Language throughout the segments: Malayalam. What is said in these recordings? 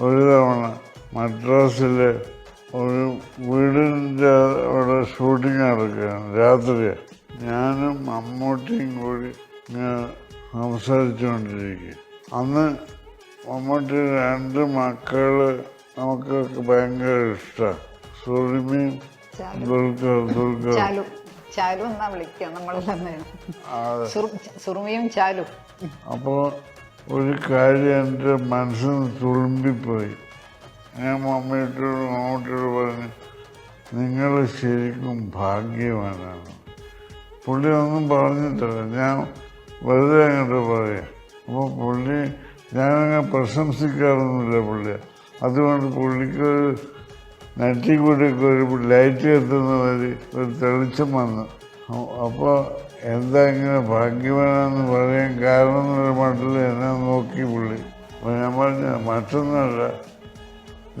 ഒരു തവണ മദ്രാസിൽ ഒരു വീടിൻ്റെ അവിടെ ഷൂട്ടിങ് നടക്കുകയാണ് രാത്രി. ഞാനും മമ്മൂട്ടിയും കൂടി ഇങ്ങനെ സംസാരിച്ചുകൊണ്ടിരിക്കുക. അന്ന് മമ്മൂട്ടി 2 മക്കള് നമുക്കൊക്കെ ഭയങ്കര ഇഷ്ടമാണ്. സുറിമയും ദുർഗ ചാലു എന്നാ വിളിക്കുക നമ്മളെല്ലാം. സുറുമിയും ചാലു. അപ്പോൾ ഒരു കാര്യം എൻ്റെ മനസ്സിൽ നിന്ന് തുളുമ്പിപ്പോയി. ഞാൻ മമ്മൂട്ടിയോട് പറഞ്ഞു, നിങ്ങൾ ശരിക്കും ഭാഗ്യവാനാണ്. പുള്ളി ഒന്നും പറഞ്ഞിട്ടില്ല, ഞാൻ വെറുതെ അങ്ങോട്ട് പറയാം. അപ്പോൾ പുള്ളി ഞാനങ്ങനെ പ്രശംസിക്കാറൊന്നുമില്ല പുള്ളിയെ. അതുകൊണ്ട് പുള്ളിക്കൊരു നെറ്റിക്കൂടിയൊക്കെ ഒരു ലൈറ്റ് എത്തുന്ന വഴി ഒരു തെളിച്ചം വന്നു. അപ്പോൾ എന്താ ഇങ്ങനെ ഭാഗ്യവാനെന്ന് പറയാൻ കാരണം എന്നൊരു മട്ടിൽ എന്നെ നോക്കി പുള്ളി. അപ്പോൾ ഞാൻ പറഞ്ഞ മറ്റൊന്നുമല്ല,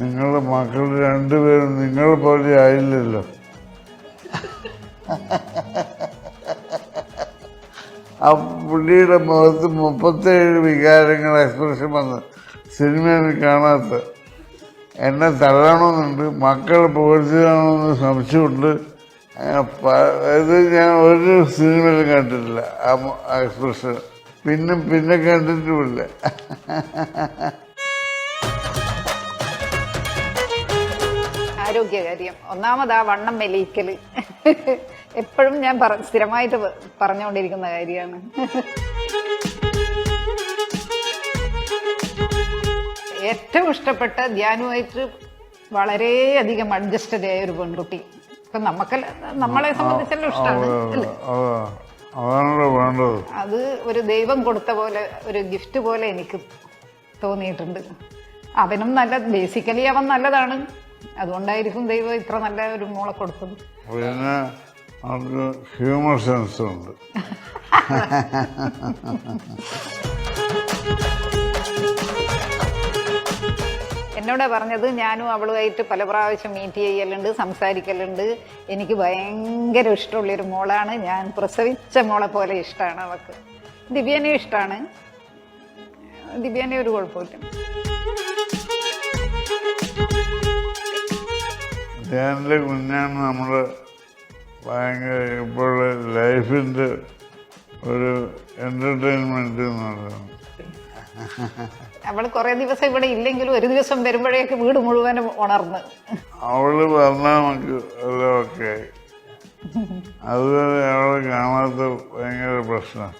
നിങ്ങളുടെ മക്കൾ 2 പേരും നിങ്ങളെ പോലെ ആയില്ലല്ലോ. ആ പുള്ളിയുടെ മുഖത്ത് 37 വികാരങ്ങൾ എക്സ്പ്രഷൻ വന്ന് സിനിമയിൽ കാണാത്ത. എന്നെ തള്ളണമെന്നുണ്ട്, മക്കളെ പുകഴ്ത്തിയാണെന്ന് സംശയമുണ്ട്. ഇത് ഞാൻ ഒരു സിനിമയിലും കണ്ടിട്ടില്ല ആ എക്സ്പ്രഷൻ. പിന്നെ കണ്ടിട്ടുമില്ല. ആരോഗ്യകാര്യം ഒന്നാമത് ആ വണ്ണം മെലിയിക്കൽ എപ്പോഴും ഞാൻ സ്ഥിരമായിട്ട് പറഞ്ഞുകൊണ്ടിരിക്കുന്ന കാര്യമാണ്. ഏറ്റവും ഇഷ്ടപ്പെട്ട ധ്യാനുമായിട്ട് വളരെയധികം അഡ്ജസ്റ്റഡ് ആയ ഒരു പെൺകുട്ടി. ഇപ്പൊ നമ്മളെ സംബന്ധിച്ചെല്ലാം ഇഷ്ടമാണ്. അത് ഒരു ദൈവം കൊടുത്ത പോലെ, ഒരു ഗിഫ്റ്റ് പോലെ എനിക്ക് തോന്നിയിട്ടുണ്ട്. അവനും ബേസിക്കലി അവൻ നല്ലതാണ്. അതുകൊണ്ടായിരിക്കും ദൈവം ഇത്ര നല്ല ഒരു മോളെ കൊടുത്തത്. പിന്നെ അവർക്ക് ഹ്യൂമർ സെൻസ് ഉണ്ട്. എന്നോട് പറഞ്ഞത്, ഞാനും അവളുമായിട്ട് പല പ്രാവശ്യം മീറ്റ് ചെയ്യലുണ്ട്, സംസാരിക്കലുണ്ട്. എനിക്ക് ഭയങ്കര ഇഷ്ടമുള്ളൊരു മോളാണ്. ഞാൻ പ്രസവിച്ച മോളെ പോലെ ഇഷ്ടമാണ് അവൾക്ക്. ദിവ്യനെ ഇഷ്ടമാണ്. ദിവ്യനെ ഒരു കുഴപ്പമില്ല. ധ്യാനിലെ കുഞ്ഞാണ് നമ്മൾ ഭയങ്കര ഇപ്പോഴുള്ള ലൈഫിൻ്റെ ഒരു എൻ്റർടൈൻമെൻറ്റ് എന്ന് പറയുന്നത്. അവൾ കുറെ ദിവസം ഇവിടെ ഇല്ലെങ്കിലും ഒരു ദിവസം വരുമ്പോഴേക്ക് വീട് മുഴുവനും ഉണർന്ന്. അവള് പറഞ്ഞാൽ നമുക്ക് എല്ലാം ഒക്കെ ആയി. അതുവരെ അവളെ കാണാത്ത ഭയങ്കര പ്രശ്നം.